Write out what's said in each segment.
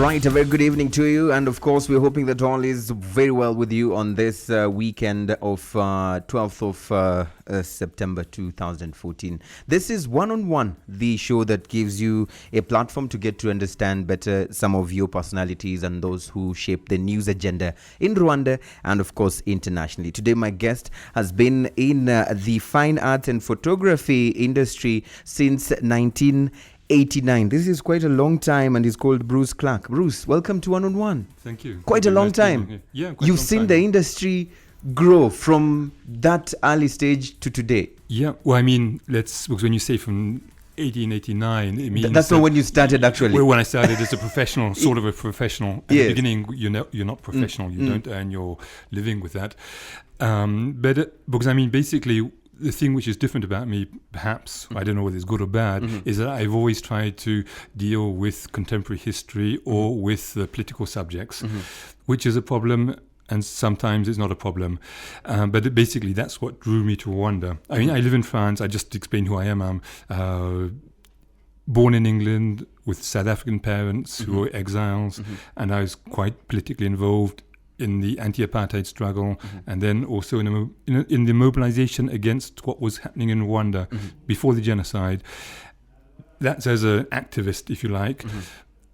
right, a very good evening to you, and of course we're hoping that all is very well with you on this weekend of 12th of September 2014. This is One on One, the show that gives you a platform to get to understand better some of your personalities and those who shape the news agenda in Rwanda and of course internationally. Today my guest has been in the fine art and photography industry since 1989. This is quite a long time, and he's called Bruce Clarke. Bruce, welcome to One on One. Thank you. Quite a long time. Yeah, quite You've seen the industry grow from that early stage to today. Yeah, well, I mean, because when you say from 1889, it means that's not when you started, actually. Well, when I started as a professional, sort of a professional. At the beginning, you're not professional. You don't earn your living with that. Because I mean, basically, the thing which is different about me, perhaps, I don't know whether it's good or bad, is that I've always tried to deal with contemporary history or with political subjects, which is a problem, and sometimes it's not a problem. But basically, that's what drew me to Rwanda. I mean, I live in France. I just explained who I am. I'm born in England with South African parents who were exiles, and I was quite politically involved in the anti-apartheid struggle, and then also in the mobilization against what was happening in Rwanda before the genocide. That's as an activist, if you like.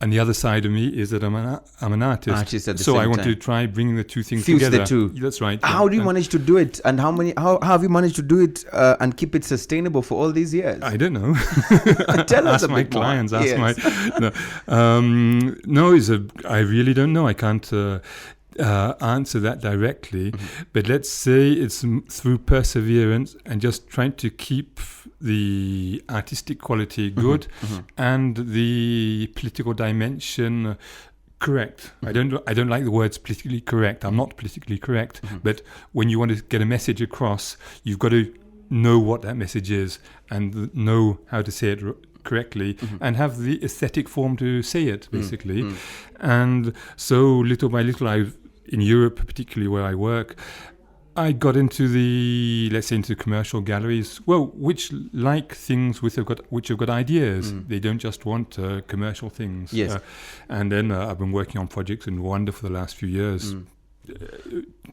And the other side of me is that I'm an artist. So I want to try bringing the two things together. Fuse the two. That's right. How do you manage to do it? And how have you managed to do it and keep it sustainable for all these years? I don't know. Tell us ask my clients. More. I really don't know. I can't answer that directly, but let's say it's through perseverance and just trying to keep the artistic quality good and the political dimension correct. I don't like the words politically correct. I'm not politically correct, but when you want to get a message across, you've got to know what that message is and know how to say it correctly and have the aesthetic form to say it, basically. And so little by little, in Europe, particularly where I work, I got into into commercial galleries, which like things which have got ideas. They don't just want commercial things. Yes. And then I've been working on projects in Rwanda for the last few years,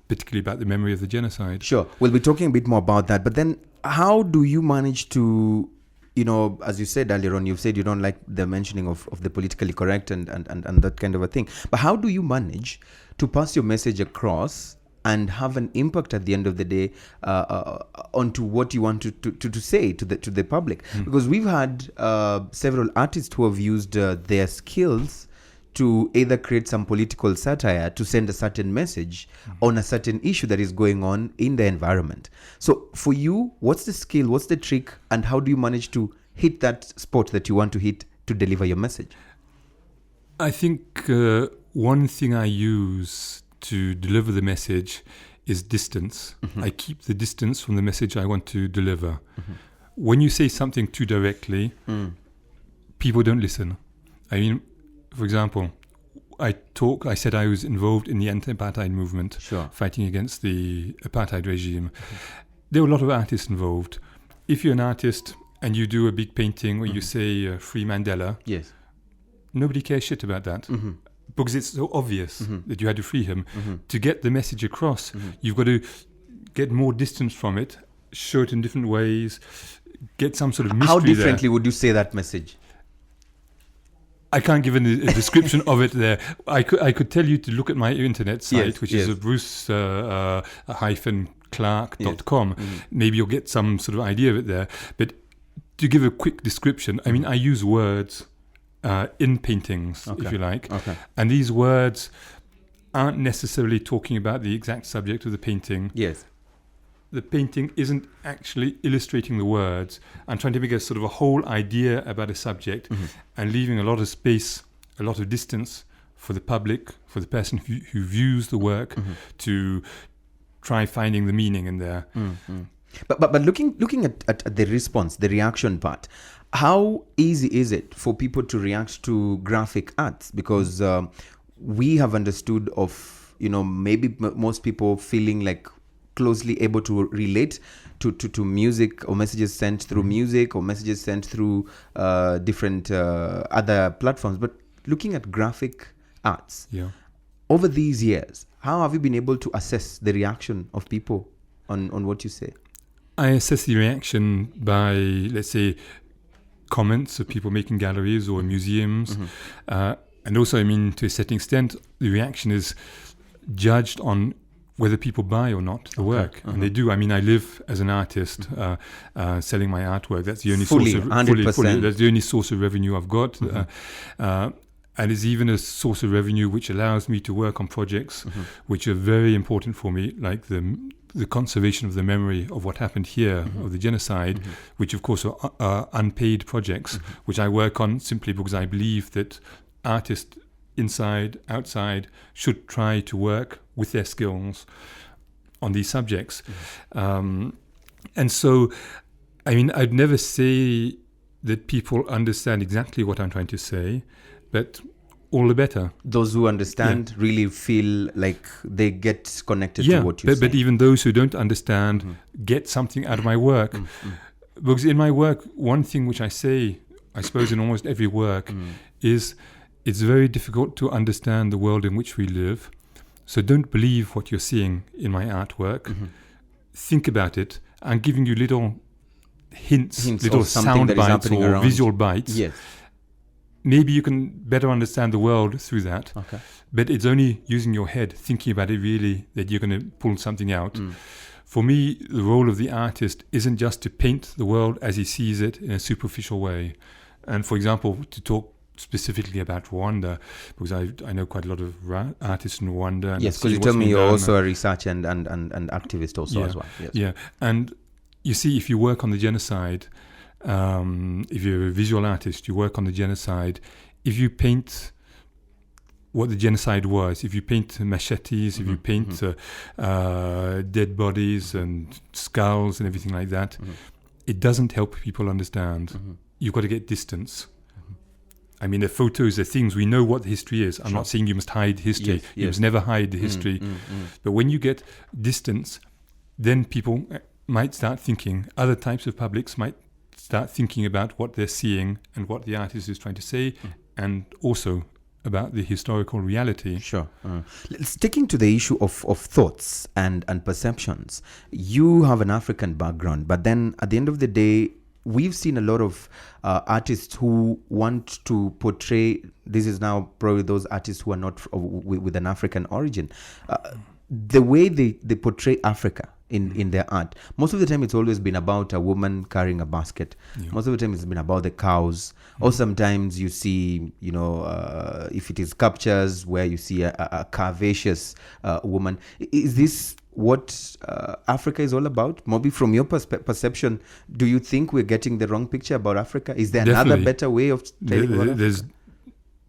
particularly about the memory of the genocide. Sure. We'll be talking a bit more about that. But then how do you manage to, as you said earlier on, you've said you don't like the mentioning of the politically correct and that kind of a thing. But how do you manage to pass your message across and have an impact at the end of the day onto what you want to say to the public? Because we've had several artists who have used their skills to either create some political satire to send a certain message on a certain issue that is going on in the environment. So for you, what's the skill, what's the trick, and how do you manage to hit that spot that you want to hit to deliver your message? I think one thing I use to deliver the message is distance. I keep the distance from the message I want to deliver. When you say something too directly, people don't listen. I mean, for example, I said I was involved in the anti-apartheid movement, fighting against the apartheid regime. There were a lot of artists involved. If you're an artist and you do a big painting where you say Free Mandela, nobody cares shit about that. Because it's so obvious that you had to free him. To get the message across, you've got to get more distance from it, show it in different ways, get some sort of mystery. How differently would you say that message? I can't give a description of it there. I could tell you to look at my internet site, which is bruce-clarke.com. Maybe you'll get some sort of idea of it there. But to give a quick description, I mean, I use words in paintings, if you like. And these words aren't necessarily talking about the exact subject of the painting. Yes. The painting isn't actually illustrating the words. I'm trying to make a sort of a whole idea about a subject and leaving a lot of space, a lot of distance for the public, for the person who views the work to try finding the meaning in there. But looking at the response, the reaction part, how easy is it for people to react to graphic arts? Because we have understood of, maybe most people feeling like closely able to relate to music or messages sent through music or messages sent through different other platforms. But looking at graphic arts. Yeah. Over these years, how have you been able to assess the reaction of people on what you say? I assess the reaction by, let's say, comments of people making galleries or museums. And also, I mean, to a certain extent, the reaction is judged on whether people buy or not the work. And they do. I mean, I live as an artist selling my artwork. That's the only Fully, source of 100%. That's the only source of revenue I've got. And it's even a source of revenue which allows me to work on projects which are very important for me, like the conservation of the memory of what happened here, of the genocide, which of course are unpaid projects, which I work on simply because I believe that artists inside, outside, should try to work with their skills on these subjects. And so, I mean, I'd never say that people understand exactly what I'm trying to say, but all the better. Those who understand really feel like they get connected to what you say. But even those who don't understand get something out of my work. Because in my work, one thing which I say, I suppose in almost every work, is it's very difficult to understand the world in which we live. So don't believe what you're seeing in my artwork. Think about it. I'm giving you little hints little sound bites or around. Visual bites. Yes. Maybe you can better understand the world through that. Okay. But it's only using your head, thinking about it really, that you're going to pull something out. For me, the role of the artist isn't just to paint the world as he sees it in a superficial way. And for example, to talk specifically about Rwanda, because I know quite a lot of artists in Rwanda. And yes, because you tell me you're also a researcher and activist also as well. Yes. Yeah, and you see, if you work on the genocide, if you're a visual artist, you work on the genocide, if you paint what the genocide was, if you paint machetes, if you paint dead bodies and skulls and everything like that, it doesn't help people understand. You've got to get distance. I mean, the photos are things, we know what the history is. I'm not saying you must hide history. Yes, You must never hide the history. But when you get distance, then people might start thinking, other types of publics might start thinking about what they're seeing and what the artist is trying to say, and also about the historical reality. Sure. Sticking to the issue of thoughts and perceptions, you have an African background, but then at the end of the day, we've seen a lot of artists who want to portray, this is now probably those artists who are not with an African origin, the way they portray Africa in their art. Most of the time it's always been about a woman carrying a basket. Most of the time it's been about the cows. Or sometimes you see, if it is sculptures where you see a curvaceous woman. Is this what Africa is all about? Maybe from your perception, do you think we're getting the wrong picture about Africa? Is there another better way of telling about Africa? There's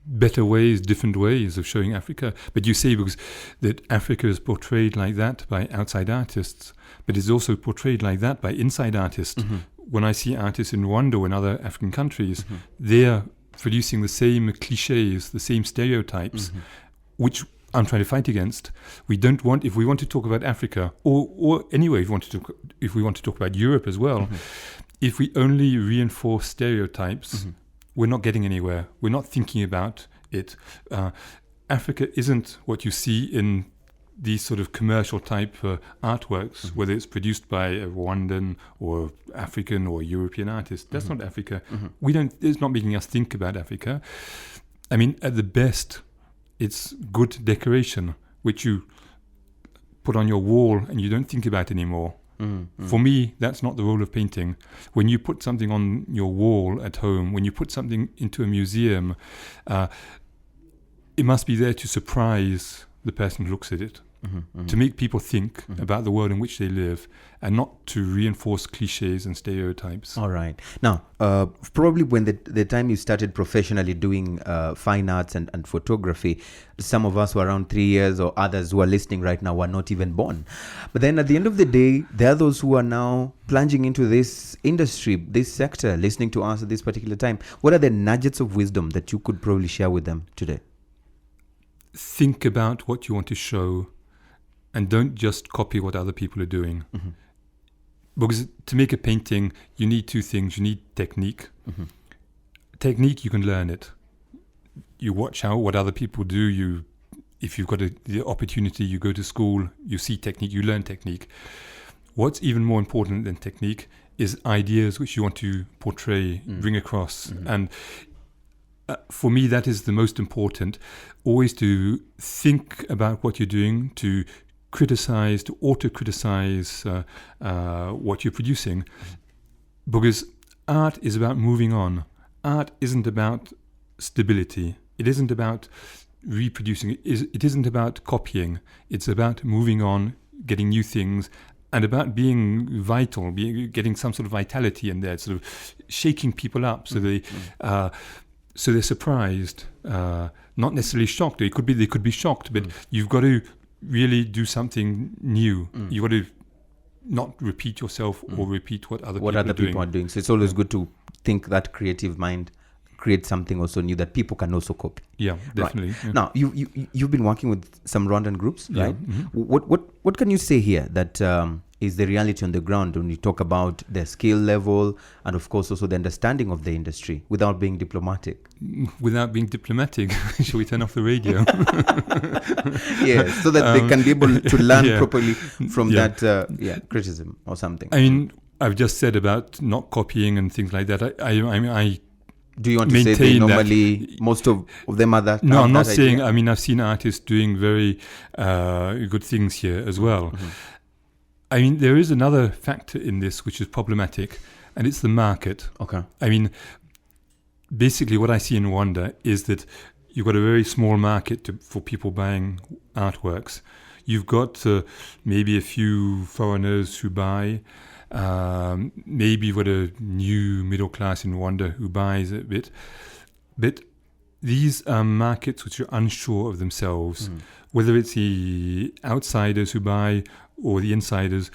better ways, different ways of showing Africa. But you say because that Africa is portrayed like that by outside artists, but it's also portrayed like that by inside artists. When I see artists in Rwanda or in other African countries, they're producing the same cliches, the same stereotypes, which I'm trying to fight against. We don't want, if we want to talk about Africa, or anyway, if we want to talk about Europe as well, if we only reinforce stereotypes, we're not getting anywhere. We're not thinking about it. Africa isn't what you see in these sort of commercial type artworks, whether it's produced by a Rwandan or African or European artist. That's not Africa. It's not making us think about Africa. I mean, at the best, it's good decoration, which you put on your wall and you don't think about anymore. For me, that's not the role of painting. When you put something on your wall at home, when you put something into a museum, it must be there to surprise the person who looks at it, to make people think about the world in which they live, and not to reinforce cliches and stereotypes. All right. Now, probably when the time you started professionally doing fine arts and photography, some of us were around 3 years, or others who are listening right now were not even born. But then at the end of the day, there are those who are now plunging into this industry, this sector, listening to us at this particular time. What are the nuggets of wisdom that you could probably share with them today? Think about what you want to show, and don't just copy what other people are doing. Because to make a painting, you need two things. You need technique. Technique, you can learn it. you watch out what other people do. If you've got the opportunity, you go to school, you see technique, you learn technique. What's even more important than technique is ideas which you want to portray, bring across. And for me, that is the most important. Always to think about what you're doing, to criticize, to auto-criticize what you're producing. Because art is about moving on. Art isn't about stability. It isn't about reproducing. It isn't about copying. It's about moving on, getting new things, and about being vital, getting some sort of vitality in there, sort of shaking people up so they're surprised, not necessarily shocked. They could be shocked, but you've got to really do something new. You've got to not repeat yourself or repeat what other people are doing. So it's always good to think that creative mind create something also new that people can also copy. Yeah, definitely. Right. Yeah. Now, you've been working with some Rwandan groups, right? Yeah. What can you say here that is the reality on the ground when you talk about their skill level and, of course, also the understanding of the industry without being diplomatic? Without being diplomatic, shall we turn off the radio? Yeah, so that they can be able to learn properly from that criticism or something. I mean, I've just said about not copying and things like that. I do you want to say they normally, most of them are that? No, I'm not saying, idea? I mean, I've seen artists doing very good things here as well. I mean, there is another factor in this which is problematic, and it's the market. Okay. I mean, basically what I see in Rwanda is that you've got a very small market for people buying artworks. You've got maybe a few foreigners who buy. Maybe you've got a new middle class in Rwanda who buys a bit. But these are markets which are unsure of themselves, whether it's the outsiders who buy or the insiders.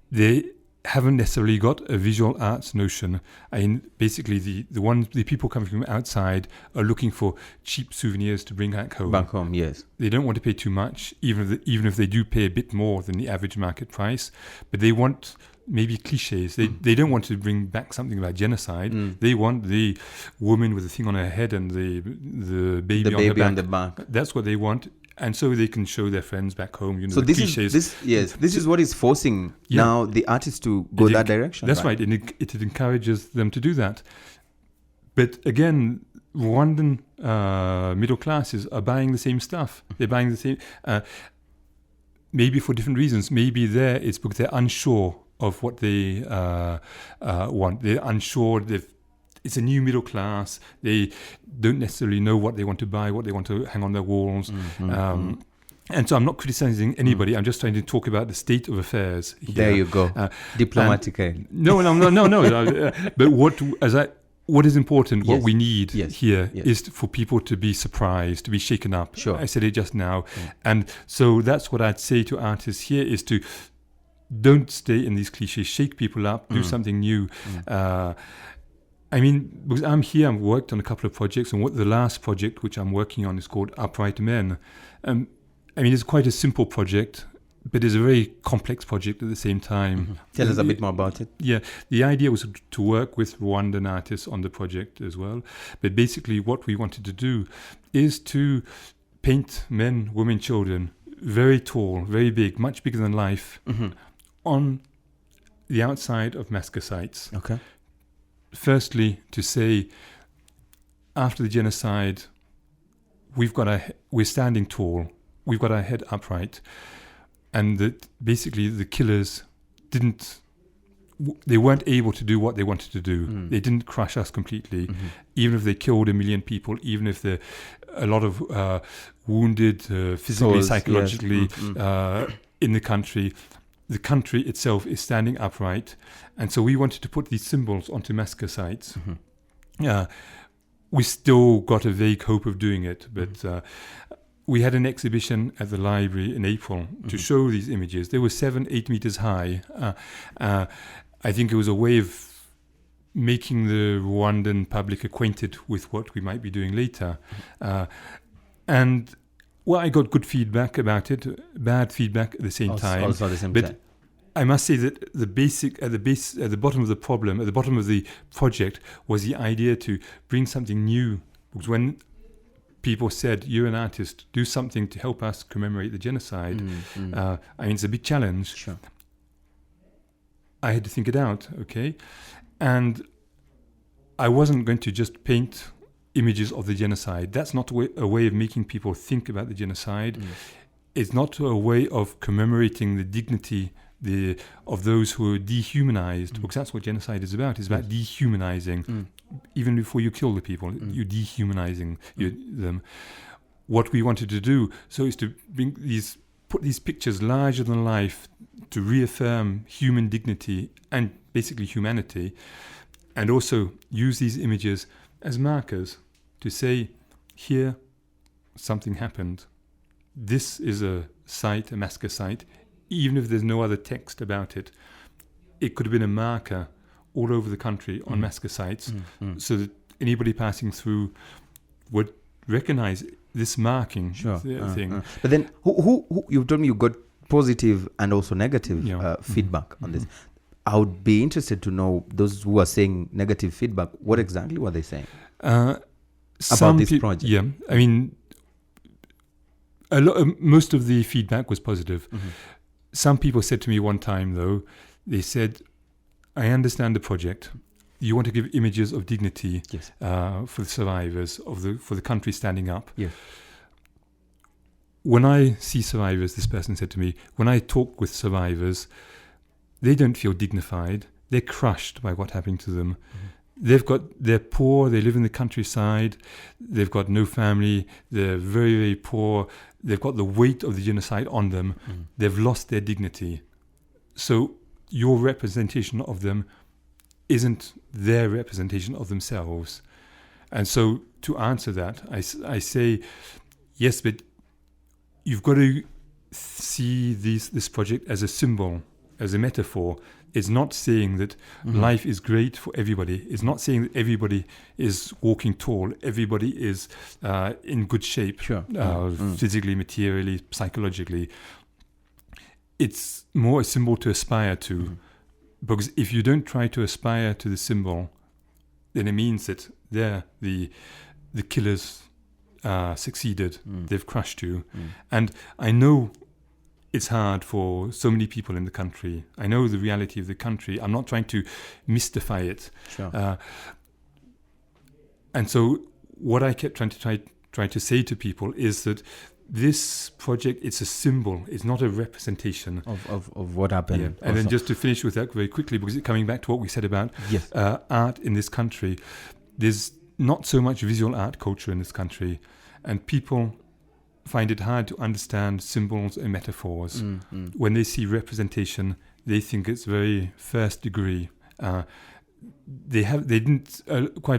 They haven't necessarily got a visual arts notion. I mean, basically, the people coming from outside are looking for cheap souvenirs to bring back home. Back home, yes. They don't want to pay too much, even if they do pay a bit more than the average market price. But they want maybe cliches. They don't want to bring back something about genocide. They want the woman with the thing on her head and the baby on her back. On the back. That's what they want. And so they can show their friends back home, you know, so the cliches. This is what is forcing now the artists to go that direction. That's right. And it encourages them to do that. But again, Rwandan middle classes are buying the same stuff. They're buying the same, maybe for different reasons. Maybe it's because they're unsure of what they want. They're unsure. It's a new middle class. They don't necessarily know what they want to buy, what they want to hang on their walls. And so I'm not criticizing anybody. I'm just trying to talk about the state of affairs here. There you go. Diplomatically. No. But what is important, what we need here is for people to be surprised, to be shaken up. Sure. I said it just now. And so that's what I'd say to artists here is to don't stay in these cliches. Shake people up. Do something new. I mean, because I'm here, I've worked on a couple of projects, and the last project which I'm working on is called Upright Men. I mean, it's quite a simple project, but it's a very complex project at the same time. Tell us a bit more about it. Yeah, the idea was to work with Rwandan artists on the project as well. But basically what we wanted to do is to paint men, women, children, very tall, very big, much bigger than life, on the outside of massacre sites. Okay. Firstly, to say, after the genocide, we're standing tall, we've got our head upright, and that basically the killers they weren't able to do what they wanted to do. They didn't crush us completely, even if they killed 1 million people, even if there a lot of wounded physically, psychologically in the country. The country itself is standing upright. And so we wanted to put these symbols onto massacre sites. We still got a vague hope of doing it, but we had an exhibition at the library in April to show these images. They were 7-8 meters high. I think it was a way of making the Rwandan public acquainted with what we might be doing later. And I got good feedback about it, bad feedback at the same time. Also at the same time. I must say that at the bottom of the project, was the idea to bring something new. Because when people said, "You're an artist, do something to help us commemorate the genocide." I mean, it's a big challenge. Sure. I had to think it out, okay? And I wasn't going to just paint images of the genocide. That's not a way of making people think about the genocide. It's not a way of commemorating the dignity of those who are dehumanized, because that's what genocide is about. It's about dehumanizing. Even before you kill the people, you're dehumanizing them. What we wanted to do, so, is to put these pictures larger than life to reaffirm human dignity and basically humanity, and also use these images as markers to say, here, something happened. This is a site, a massacre site. Even if there's no other text about it, it could have been a marker all over the country on massacre sites, so that anybody passing through would recognize this marking thing. But then, who you told me you got positive and also negative feedback on this. I would be interested to know, those who are saying negative feedback, what exactly were they saying about this project? Yeah, I mean, most of the feedback was positive. Some people said to me one time, though, they said, "I understand the project. You want to give images of dignity for the survivors, for the country standing up." Yes. When I see survivors, this person said to me, when I talk with survivors, they don't feel dignified. They're crushed by what happened to them. They're poor, they live in the countryside, they've got no family, they're very, very poor, they've got the weight of the genocide on them, they've lost their dignity. So your representation of them isn't their representation of themselves. And so to answer that, I say, yes, but you've got to see this project as a symbol, as a metaphor. It's not saying that life is great for everybody. It's not saying that everybody is walking tall, everybody is in good shape, physically, materially, psychologically. It's more a symbol to aspire to, because if you don't try to aspire to the symbol, then it means that the killers succeeded. They've crushed you. And I know it's hard for so many people in the country. I know the reality of the country. I'm not trying to mystify it. And so what I kept trying to say to people is that this project, it's a symbol. It's not a representation of what happened. Yeah. And then just to finish with that very quickly, because it's coming back to what we said about art in this country. There's not so much visual art culture in this country, and people find it hard to understand symbols and metaphors. When they see representation, they think it's very first degree. Quite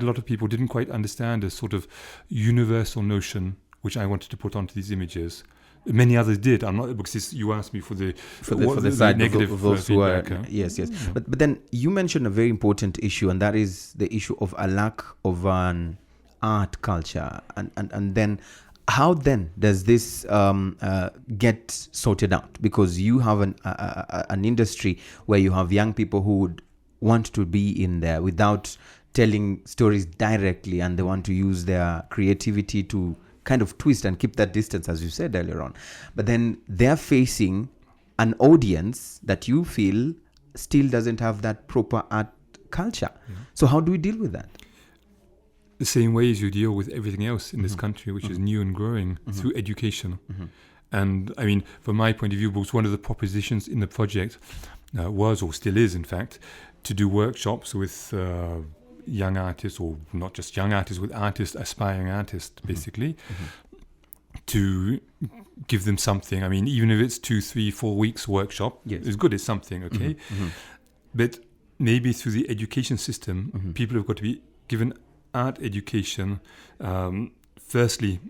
a lot of people didn't quite understand a sort of universal notion which I wanted to put onto these images. Many others did. I'm not, because you asked me for the side negative of those who are yes. Mm. But then you mentioned a very important issue, and that is the issue of a lack of an art culture, and then how then does this get sorted out? Because you have an industry where you have young people who would want to be in there without telling stories directly, and they want to use their creativity to kind of twist and keep that distance, as you said earlier on. But then they're facing an audience that you feel still doesn't have that proper art culture. So how do we deal with that? The same way as you deal with everything else in this country, which is new and growing, through education. And I mean, from my point of view, because one of the propositions in the project was, or still is in fact, to do workshops with young artists, or not just young artists, with aspiring artists, basically, to give them something. I mean, even if it's 2, 3, 4 weeks workshop, it's good, it's something, okay? But maybe through the education system, people have got to be given art education, firstly,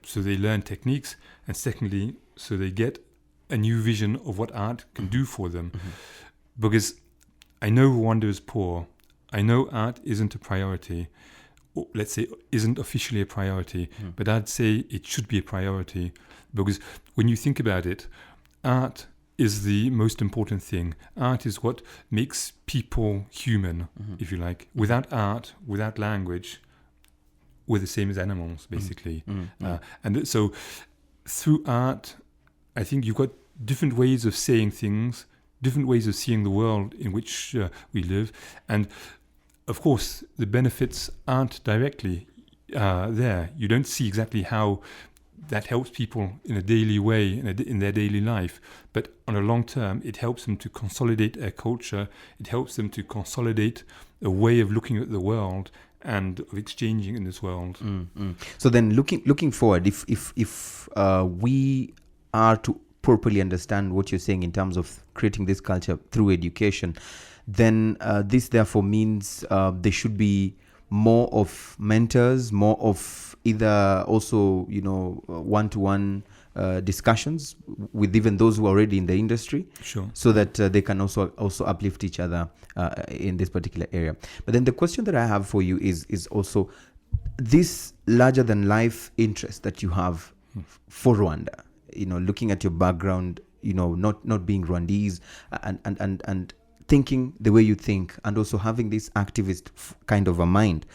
so they learn techniques, and secondly, so they get a new vision of what art can do for them. Because I know Rwanda is poor. I know art isn't a priority, or let's say isn't officially a priority, but I'd say it should be a priority, because when you think about it, art is the most important thing. Art is what makes people human, if you like. Without art, without language, we're the same as animals, basically. And so through art, I think you've got different ways of saying things, different ways of seeing the world in which we live. And of course, the benefits aren't directly there. You don't see exactly how that helps people in a daily way, in their daily life. But on a long term, it helps them to consolidate a culture. It helps them to consolidate a way of looking at the world and of exchanging in this world. So then, looking forward, if we are to properly understand what you're saying in terms of creating this culture through education, then this therefore means there should be more of mentors, more of either also, one-to-one discussions with even those who are already in the industry, Sure. so that they can also uplift each other in this particular area. But then the question that I have for you is also this larger than life interest that you have for Rwanda. Looking at your background, not being Rwandese, and thinking the way you think, and also having this activist kind of a mind,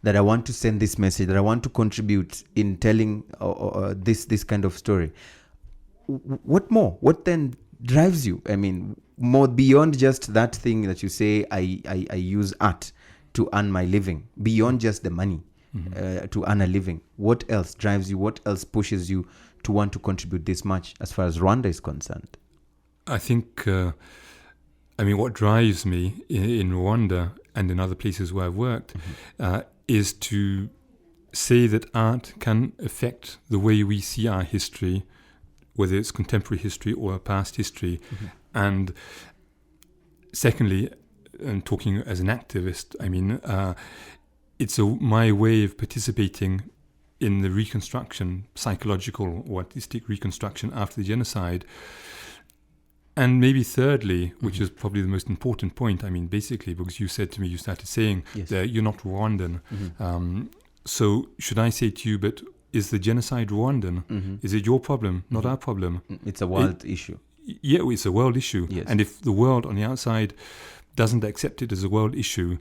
that I want to send this message, that I want to contribute in telling this kind of story. What more? What then drives you? I mean, more beyond just that thing that you say, I use art to earn my living, beyond just the money to earn a living. What else drives you? What else pushes you to want to contribute this much as far as Rwanda is concerned? I think, what drives me in Rwanda and in other places where I've worked is to say that art can affect the way we see our history, whether it's contemporary history or past history. And secondly, and talking as an activist, it's my way of participating in the reconstruction, psychological or artistic reconstruction after the genocide. And maybe thirdly, which is probably the most important point, basically, because you said to me, you started saying that you're not Rwandan. So should I say to you, but is the genocide Rwandan? Is it your problem, not our problem? It's a world issue. Yeah, it's a world issue. Yes. And if the world on the outside doesn't accept it as a world issue,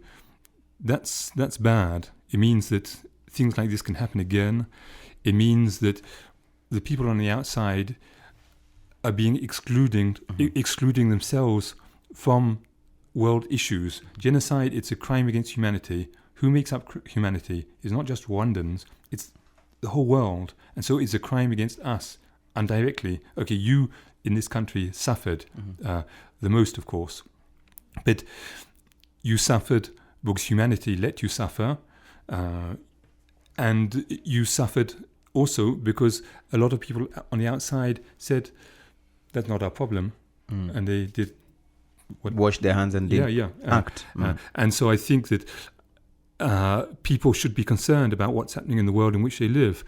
that's bad. It means that things like this can happen again. It means that the people on the outside are being excluding themselves from world issues. Genocide, it's a crime against humanity. Who makes up humanity? It's not just Rwandans, it's the whole world. And so it's a crime against us, indirectly. Okay, you in this country suffered the most, of course. But you suffered because humanity let you suffer. And you suffered also because a lot of people on the outside said, that's not our problem. And they did wash their hands and act. And so I think that people should be concerned about what's happening in the world in which they live.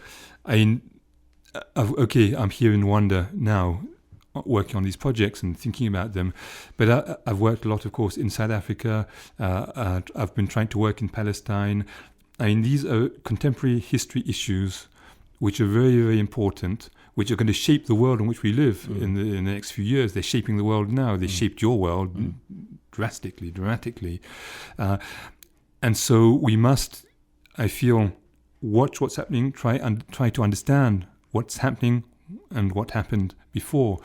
I'm here in Rwanda now, working on these projects and thinking about them. But I've worked a lot, of course, in South Africa. I've been trying to work in Palestine. These are contemporary history issues which are very, very important, which are going to shape the world in which we live in the next few years. They're shaping the world now. They shaped your world dramatically. And so we must, I feel, watch what's happening, try to understand what's happening and what happened before,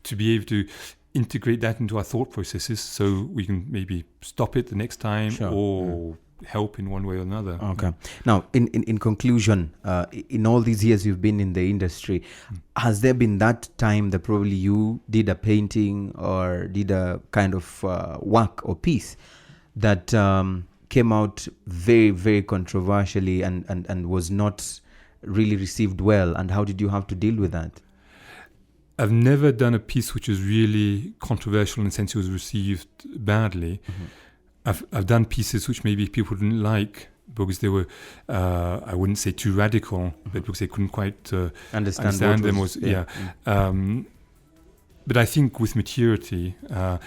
to be able to integrate that into our thought processes so we can maybe stop it the next time or help in one way or another. Okay. Now, in conclusion, in all these years you've been in the industry, has there been that time that probably you did a painting or did a kind of work or piece that came out very, very controversially and was not really received well? And how did you have to deal with that? I've never done a piece which was really controversial in the sense it was received badly. I've done pieces which maybe people didn't like because they were, I wouldn't say too radical, but because they couldn't quite understand them. But I think with maturity, as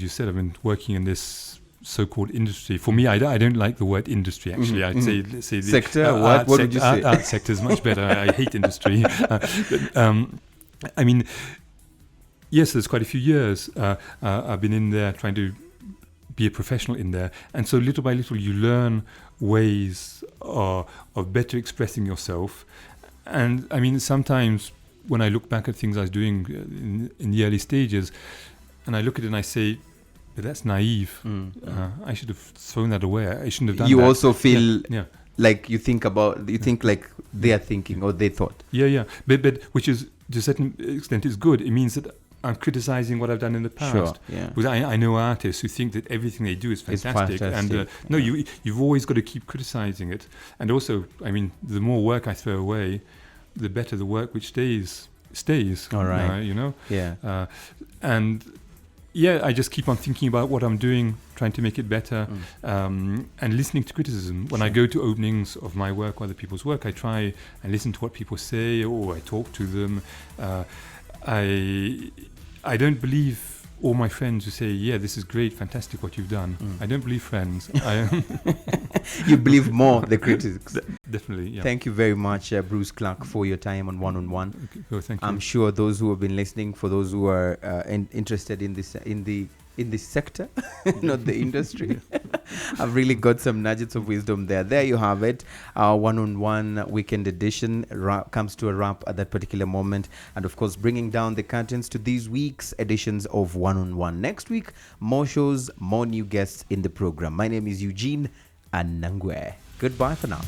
you said, I've been working in this so-called industry. For me, I don't like the word industry, actually. I'd say the sector. What would you say? Art sector is much better. I hate industry. Yes, there's quite a few years I've been in there trying to be a professional in there. And so little by little, you learn ways of better expressing yourself. And I mean, sometimes when I look back at things I was doing in the early stages, and I look at it and I say, but that's naive. I should have thrown that away. I shouldn't have done that. You also feel yeah. like you think like they are thinking or they thought. Yeah. But which is, to a certain extent, is good. It means that I'm criticizing what I've done in the past. Sure, yeah. Because I know artists who think that everything they do is fantastic. And no, you've always got to keep criticizing it. And also, I mean, the more work I throw away, the better the work which stays. All right. You know? Yeah. And yeah, I just keep on thinking about what I'm doing, trying to make it better, and listening to criticism. When I go to openings of my work or other people's work, I try and listen to what people say, or I talk to them. I don't believe all my friends who say, yeah, this is great, fantastic what you've done. I don't believe friends. You believe more the critics. Definitely, yeah. Thank you very much, Bruce Clarke, for your time on One on One. Okay, well, thank you. I'm sure those who have been listening, for those who are interested in this sector, not the industry, I've really got some nuggets of wisdom there. There you have it. Our one-on-one weekend edition comes to a wrap at that particular moment. And of course, bringing down the curtains to these week's editions of One-on-One. Next week, more shows, more new guests in the program. My name is Eugene Anangwe. Goodbye for now.